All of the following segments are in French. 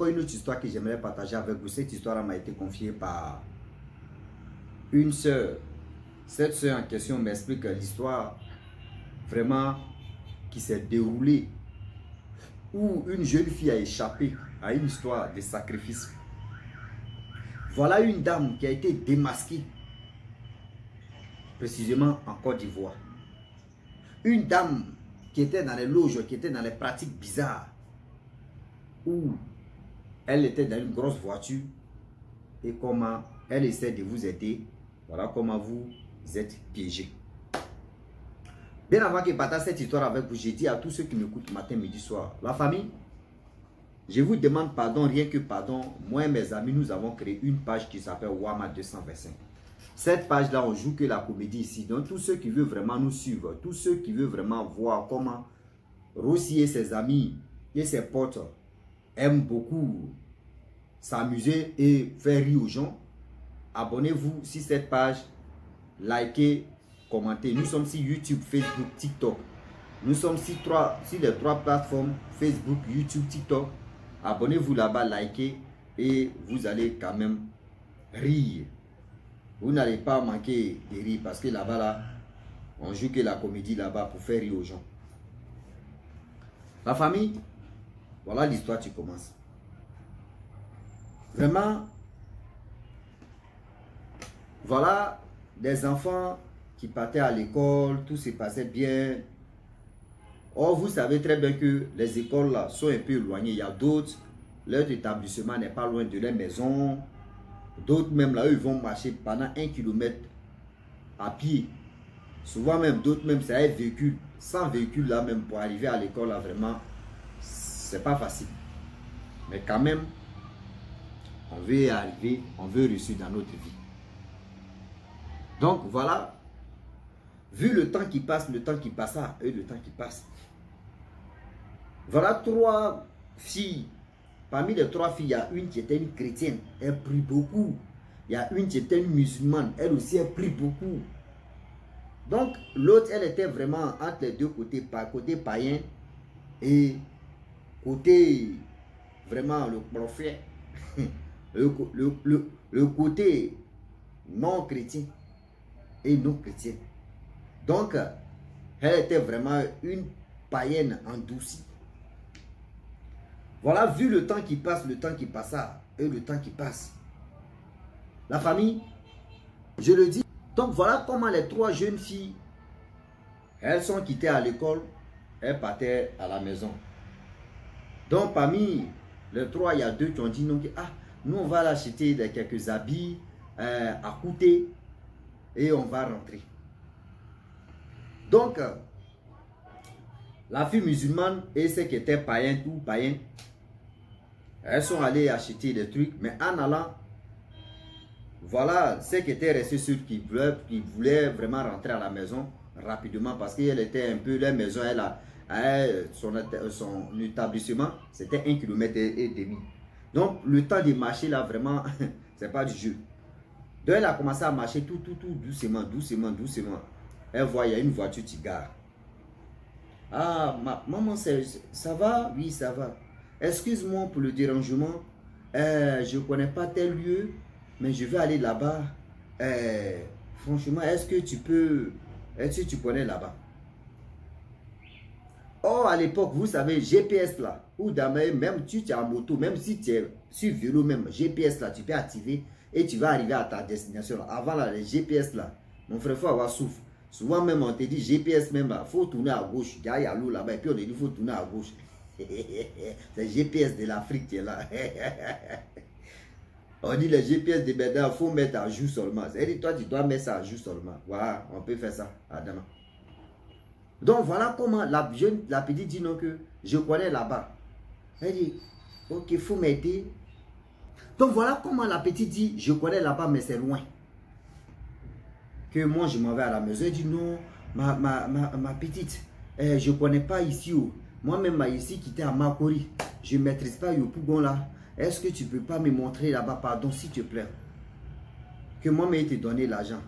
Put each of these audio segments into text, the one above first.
Une autre histoire que j'aimerais partager avec vous. Cette histoire m'a été confiée par une sœur. Cette sœur en question m'explique l'histoire vraiment qui s'est déroulée où une jeune fille a échappé à une histoire de sacrifice. Voilà une dame qui a été démasquée, précisément en Côte d'Ivoire. Une dame qui était dans les loges, qui était dans les pratiques bizarres, où elle était dans une grosse voiture et comment elle essaie de vous aider. Voilà comment vous êtes piégé. Bien avant que je partage cette histoire avec vous, j'ai dit à tous ceux qui m'écoutent matin, midi, soir, la famille, je vous demande pardon, rien que pardon. Moi et mes amis, nous avons créé une page qui s'appelle Wama 225. Cette page-là, on joue que la comédie ici. Donc, tous ceux qui veulent vraiment nous suivre, tous ceux qui veulent vraiment voir comment Rossi et ses amis et ses potes aiment beaucoup s'amuser et faire rire aux gens, abonnez-vous sur cette page, likez, commentez. Nous sommes sur YouTube, Facebook, TikTok. Nous sommes sur les trois plateformes, Facebook, YouTube, TikTok. Abonnez-vous là-bas, likez et vous allez quand même rire. Vous n'allez pas manquer de rire parce que là-bas, là, on joue que la comédie là-bas pour faire rire aux gens. La famille, voilà l'histoire qui commence. Vraiment, voilà des enfants qui partaient à l'école, tout se passait bien. Or, vous savez très bien que les écoles là sont un peu éloignées. Il y a d'autres, leur établissement n'est pas loin de leur maison. D'autres même là, eux, ils vont marcher pendant 1 kilomètre à pied. Souvent même, d'autres même, c'est un véhicule. Sans véhicule là même, pour arriver à l'école là, vraiment, c'est pas facile. Mais quand même, on veut y arriver, on veut réussir dans notre vie. Donc voilà, vu le temps qui passe, le temps qui passa et le temps qui passe. Voilà 3 filles. Parmi les 3 filles, il y a une qui était une chrétienne. Elle prie beaucoup. Il y a une qui était une musulmane. Elle aussi, elle prie beaucoup. Donc, l'autre, elle était vraiment entre les deux côtés. Côté païen et côté vraiment le prophète. le côté non chrétien et non chrétien. Donc, elle était vraiment une païenne endoucie. Voilà, vu le temps qui passe, le temps qui passa et le temps qui passe. La famille, je le dis. Donc voilà comment les 3 jeunes filles, elles sont quittées à l'école, elles partaient à la maison. Donc parmi les 3, il y a 2 qui ont dit non, ah, nous on va l'acheter quelques habits à coûter et on va rentrer. Donc, la fille musulmane et ceux qui étaient païens, tout païens, elles sont allées acheter des trucs, mais en allant, voilà, ceux qui étaient restés ceux qui voulaient vraiment rentrer à la maison rapidement parce qu'elle était un peu, leur maison, son établissement, c'était 1,5 km. Donc, le temps de marcher là, vraiment, c'est pas du jeu. Donc, elle a commencé à marcher tout doucement, doucement. Elle voit, il y a une voiture qui gare. Ah, maman, ça va? Oui, ça va. Excuse-moi pour le dérangement. Je ne connais pas tel lieu, mais je vais aller là-bas. Franchement, est-ce que tu connais là-bas? Oh, à l'époque, vous savez, GPS là, ou même tu es en moto, même si tu es sur vélo même, GPS là, tu peux activer et tu vas arriver à ta destination. Avant là, les GPS là, mon frère, il faut avoir souffle. Souvent même, on te dit GPS même là, il faut tourner à gauche. Il y a l'eau là-bas, et puis on te dit il faut tourner à gauche. C'est GPS de l'Afrique qui est là. On dit le GPS de Bédard, il faut mettre à jour seulement. C'est-à-dire, toi, tu dois mettre ça à jour seulement. Voilà, on peut faire ça à demain. Donc, voilà comment la petite dit non que je connais là-bas. Elle dit, ok, il faut m'aider. Donc, voilà comment la petite dit, je connais là-bas, mais c'est loin. Que moi, je m'en vais à la maison. Elle dit, non, ma petite, je ne connais pas ici. Moi-même, ici, qui était à Makori, je ne maîtrise pas Yopougon là. Est-ce que tu ne peux pas me montrer là-bas, pardon, s'il te plaît? Que moi-même, te donné l'argent.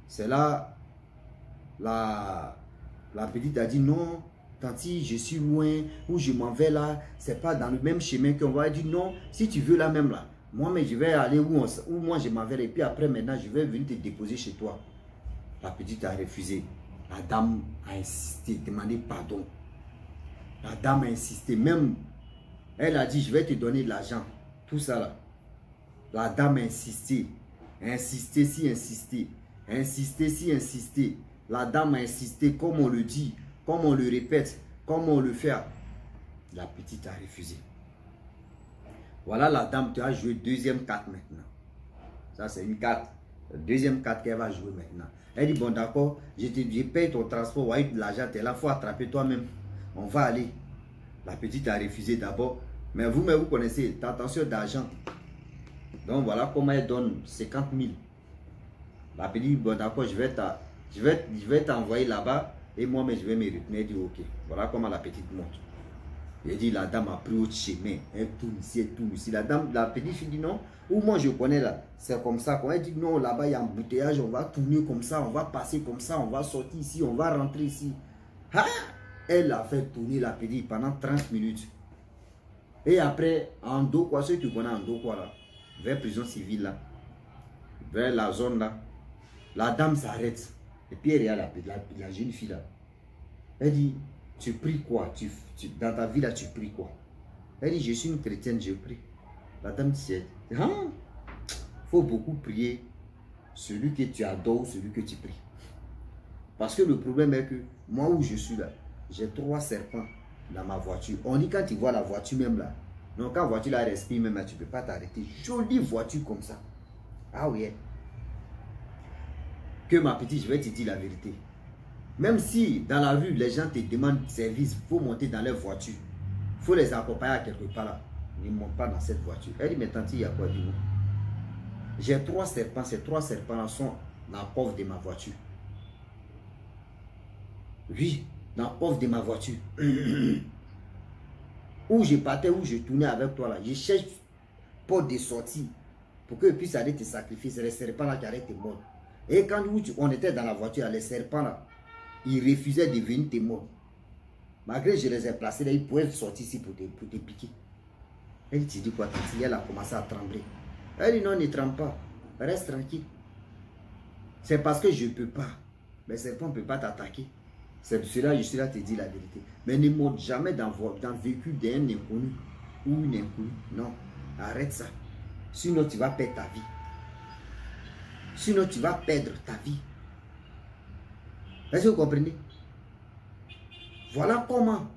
C'est là, la petite a dit non, tanti, je suis loin, ou je m'en vais là, c'est pas dans le même chemin qu'on va dire non, si tu veux là même là, moi mais je vais aller où moi je m'en vais et puis après maintenant je vais venir te déposer chez toi. La petite a refusé. La dame a insisté, demandé pardon. La dame a insisté, même elle a dit je vais te donner de l'argent, tout ça là. La dame a insisté, insisté si insisté, insisté si insisté. La dame a insisté comme on le dit, comme on le répète, comme on le fait. La petite a refusé. Voilà la dame qui a joué deuxième carte maintenant. Ça c'est une carte. Deuxième carte qu'elle va jouer maintenant. Elle dit bon d'accord, je paye ton transport, ouais, de l'argent, t'es là, il faut attraper toi-même. On va aller. La petite a refusé d'abord. Mais vous connaissez, attention d'argent. Donc voilà comment elle donne 50 000. La petite dit bon d'accord, je vais t'envoyer là-bas et moi mais je vais me retenir. Elle dit ok. Voilà comment la petite monte. Elle dit la dame a pris autre chemin. Elle tourne ici, elle tourne ici. La petite fille dit non. Ou moi je connais là. C'est comme ça. Quand elle dit non, là-bas il y a un embouteillage, on va tourner comme ça, on va passer comme ça, on va sortir ici, on va rentrer ici. Ah! Elle a fait tourner la petite pendant 30 minutes. Et après, en dos quoi, ceux qui connaissent en dos quoi là, vers prison civile là, vers la zone là, la dame s'arrête. Et puis elle regarde la jeune fille là. Elle dit, tu pries quoi? Dans ta vie là, tu pries quoi? Elle dit, je suis une chrétienne, je prie. La dame dit, hein? Faut beaucoup prier celui que tu adores, celui que tu pries. Parce que le problème est que moi où je suis là, j'ai 3 serpents dans ma voiture. On dit quand tu vois la voiture même là, donc quand la voiture là respire même là, tu ne peux pas t'arrêter. Jolie voiture comme ça. Ah oui. Que ma petite, je vais te dire la vérité. Même si dans la rue, les gens te demandent service, il faut monter dans leur voiture. Il faut les accompagner à quelque part là. Ne monte pas dans cette voiture. Elle dit, mais tante, il y a quoi du coup? J'ai 3 serpents. Ces 3 serpents là sont dans le coffre de ma voiture. Oui, dans le coffre de ma voiture. Où je partais, où je tournais avec toi là. Je cherche porte de sortie pour que puisse aller te sacrifier. C'est les serpents là qui arrêtent tes morts. Et quand on était dans la voiture, les serpents là, ils refusaient de venir te mordre. Malgré que je les ai placés là, ils pouvaient sortir ici pour te piquer. Elle dit, tu dis quoi, tante? Elle a commencé à trembler. Elle dit, non, ne tremble pas. Reste tranquille. C'est parce que je ne peux pas. Les serpents ne peuvent pas t'attaquer. C'est pour cela que je suis là te dire la vérité. Mais ne monte jamais dans le véhicule d'un inconnu ou une inconnue. Non, arrête ça. Sinon, tu vas perdre ta vie. Sinon, tu vas perdre ta vie. Est-ce que vous comprenez? Voilà comment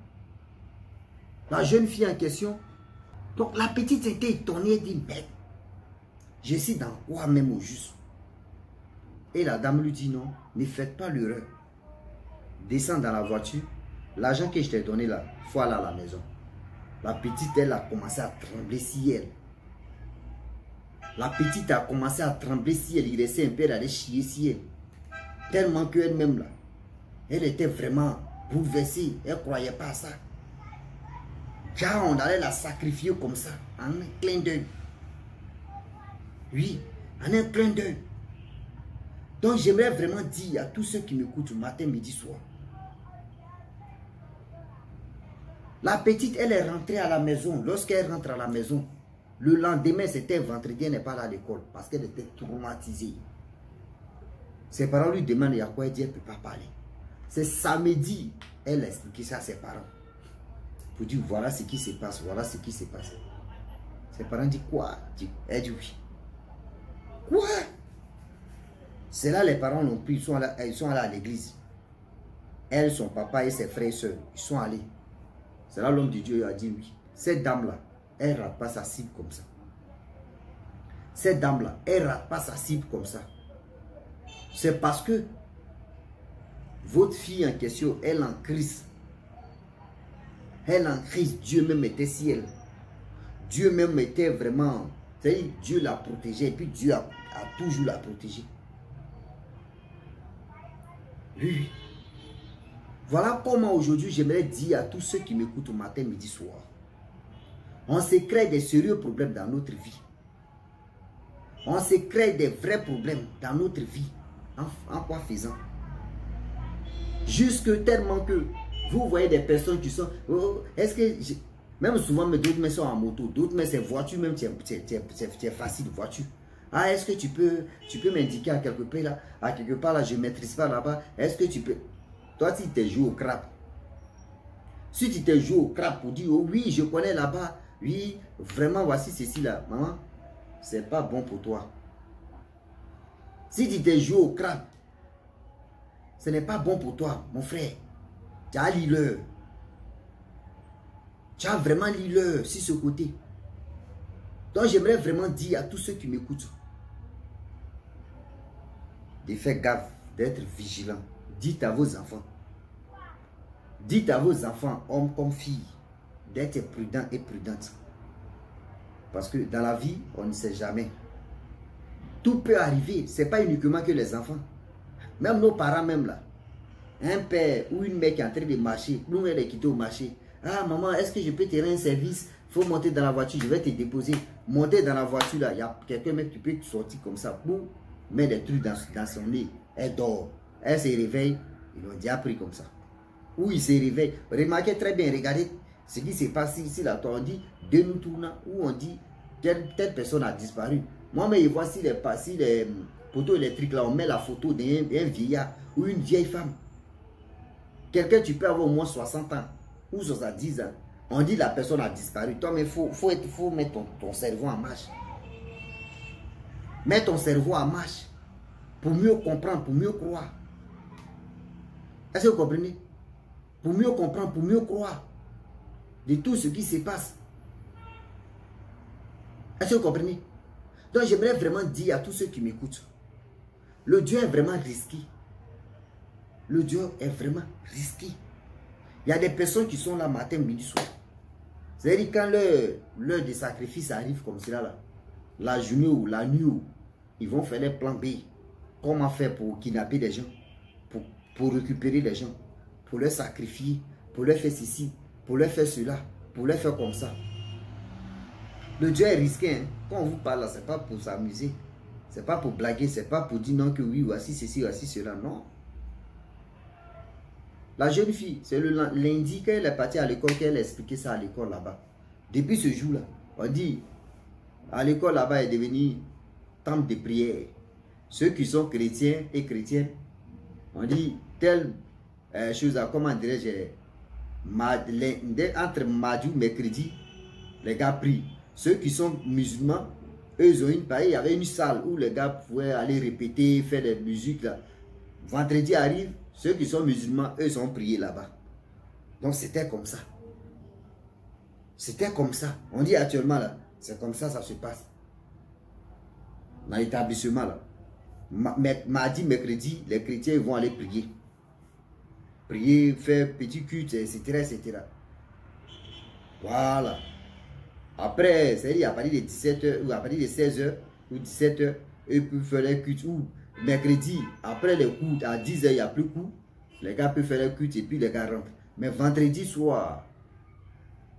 la jeune fille en question. Donc, la petite était étonnée, dit, mais je suis dans quoi même au juste? Et la dame lui dit, non, ne faites pas l'erreur. Descends dans la voiture. L'argent que je t'ai donné là, il faut aller à la maison. La petite, elle a commencé à trembler si elle. La petite a commencé à trembler si elle. Il restait un peu d'aller chier si elle. Tellement qu'elle-même là, elle était vraiment bouleversée. Elle ne croyait pas à ça. Car on allait la sacrifier comme ça, en un clin d'œil. Oui, en un clin d'œil. Donc j'aimerais vraiment dire à tous ceux qui m'écoutent matin, midi, soir. La petite, elle est rentrée à la maison. Lorsqu'elle rentre à la maison, le lendemain, c'était vendredi, elle n'est pas allée à l'école parce qu'elle était traumatisée. Ses parents lui demandent il y a quoi, elle dit elle ne peut pas parler. C'est samedi, elle a expliqué ça à ses parents. Pour dire voilà ce qui se passe, voilà ce qui se passe. Ses parents disent quoi? Elle dit oui. Quoi? C'est là les parents l'ont pris, ils sont allés à l'église. Elle, son papa et ses frères et soeurs, ils sont allés. C'est là l'homme de Dieu a dit oui. Cette dame-là, elle ne rate pas sa cible comme ça. Cette dame-là, elle ne rate pas sa cible comme ça. C'est parce que votre fille en question, elle en crise. Elle en crise. Dieu même était ciel. Dieu même était vraiment... C'est-à-dire, Dieu l'a protégée et puis Dieu a toujours la protégée. Oui. Voilà comment aujourd'hui j'aimerais dire à tous ceux qui m'écoutent au matin, midi, soir. On se crée des sérieux problèmes dans notre vie. On se crée des vrais problèmes dans notre vie. En quoi faisant? Jusque tellement que Vous voyez des personnes qui sont... Oh, est-ce que... Même souvent, d'autres mais sont en moto. D'autres mais c'est voiture, même c'est facile, voiture. Ah, est-ce que tu peux m'indiquer à quelque part là, je ne maîtrise pas là-bas. Est-ce que tu peux... Toi, si tu t'es joué au crap, si tu t'es joué au crap pour dire, oh oui, je connais là-bas, oui, vraiment, voici ceci là, maman, c'est pas bon pour toi. Si tu t'es joué au crap, ce n'est pas bon pour toi, mon frère. Tu as l'îleur. Tu as vraiment l'îleur sur ce côté. Donc, j'aimerais vraiment dire à tous ceux qui m'écoutent de faire gaffe, d'être vigilant. Dites à vos enfants. Dites à vos enfants, hommes comme filles, d'être prudents et prudentes. Parce que dans la vie, on ne sait jamais. Tout peut arriver. Ce n'est pas uniquement que les enfants. Même nos parents, même là. Un père ou une mère qui est en train de marcher, nous, elle est quittée au marché. Ah, maman, est-ce que je peux te rendre un service? Il faut monter dans la voiture, je vais te déposer. Monter dans la voiture, là, il y a quelqu'un qui peut sortir comme ça, pour mettre des trucs dans son nez. Elle dort. Elle se réveille, ils l'ont déjà pris comme ça. Ou il se réveille. Remarquez très bien, regardez ce qui se passe ici, là. On dit, de nous tournant, ou on dit, telle personne a disparu. Moi, mais voici les poteaux électriques, là, on met la photo d'un vieillard ou une vieille femme. Quelqu'un, tu peux avoir au moins 60 ans ou 70 ans. On dit la personne a disparu. Toi, mais il faut mettre ton cerveau en marche. Mets ton cerveau en marche pour mieux comprendre, pour mieux croire. Est-ce que vous comprenez? Pour mieux comprendre, pour mieux croire de tout ce qui se passe. Est-ce que vous comprenez? Donc, j'aimerais vraiment dire à tous ceux qui m'écoutent, le Dieu est vraiment risqué. Le Dieu est vraiment risqué. Il y a des personnes qui sont là matin, midi, soir. C'est-à-dire quand l'heure de sacrifice arrive comme cela, là, la journée ou la nuit, ils vont faire des plans B. Comment faire pour kidnapper des gens, pour récupérer les gens, pour les sacrifier, pour leur faire ceci, pour leur faire cela, pour leur faire comme ça. Le Dieu est risqué. Hein? Quand on vous parle là, ce n'est pas pour s'amuser. Ce n'est pas pour blaguer, ce n'est pas pour dire non que oui, voici ceci, voici cela. Non. La jeune fille, c'est le lundi qu'elle est partie à l'école, qu'elle a expliqué ça à l'école là-bas. Depuis ce jour-là, on dit, à l'école là-bas est devenu temple de prière. Ceux qui sont chrétiens et chrétiennes, on dit, telle chose, comment dirais-je, entre mardi ou mercredi, les gars prient. Ceux qui sont musulmans, eux, ils ont il y avait une salle où les gars pouvaient aller répéter, faire des musiques là. Vendredi arrive, ceux qui sont musulmans, eux, sont priés là-bas. Donc, c'était comme ça. C'était comme ça. On dit actuellement, là, c'est comme ça se passe. Dans l'établissement, là. Mardi, mercredi, les chrétiens vont aller prier. Prier, faire petit culte, etc., etc. Voilà. Après, c'est-à-dire à partir de 17h ou à partir de 16h ou 17h, eux peuvent faire les cultes. Ou mercredi, après les cours, à 10h, il n'y a plus cours. Les gars peuvent faire les cultes et puis les gars rentrent. Mais vendredi soir,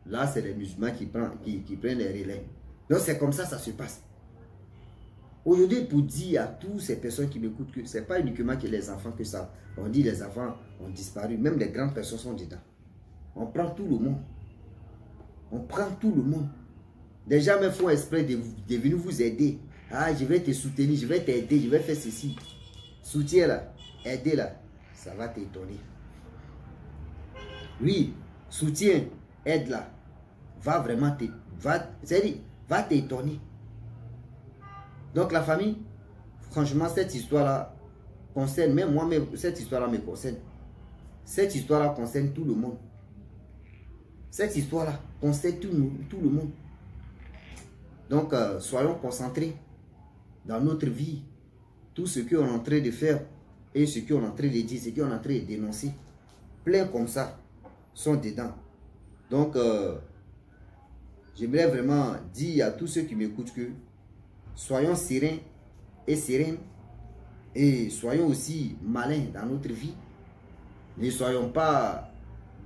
là, c'est les musulmans qui prennent les relais. Donc, c'est comme ça se passe. Aujourd'hui, pour dire à toutes ces personnes qui m'écoutent que ce n'est pas uniquement que les enfants que ça. On dit les enfants ont disparu. Même les grandes personnes sont dedans. On prend tout le monde. On prend tout le monde. Des gens me font exprès de venir vous aider. Ah, je vais te soutenir, je vais t'aider, je vais faire ceci. Soutiens là, aider là, ça va t'étonner. Oui, soutien, aide là, va vraiment va t'étonner. Donc la famille, franchement, cette histoire-là concerne, même moi, cette histoire-là me concerne. Cette histoire-là concerne tout le monde. Cette histoire-là concerne tout le monde. Donc, soyons concentrés dans notre vie. Tout ce qu'on est en train de faire et ce qu'on est en train de dire, ce qu'on est en train de dénoncer, plein comme ça, sont dedans. Donc, j'aimerais vraiment dire à tous ceux qui m'écoutent que soyons sereins et sereines et soyons aussi malins dans notre vie. Ne soyons pas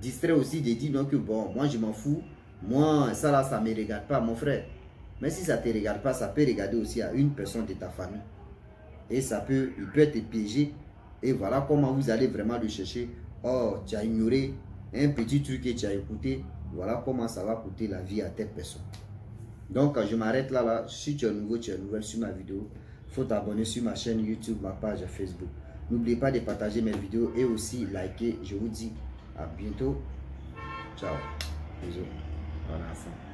distraits aussi de dire non que bon, moi je m'en fous, moi ça là, ça ne me regarde pas, mon frère. Mais si ça ne te regarde pas, ça peut regarder aussi à une personne de ta famille. Et il peut être piégé. Et voilà comment vous allez vraiment le chercher. Oh, tu as ignoré un petit truc que tu as écouté, voilà comment ça va coûter la vie à telle personne. Donc, je m'arrête là. Si tu es nouveau, tu es nouvelle sur ma vidéo, il faut t'abonner sur ma chaîne YouTube, ma page Facebook. N'oubliez pas de partager mes vidéos et aussi liker. Je vous dis à bientôt. Ciao. Bisous. Bon enfant.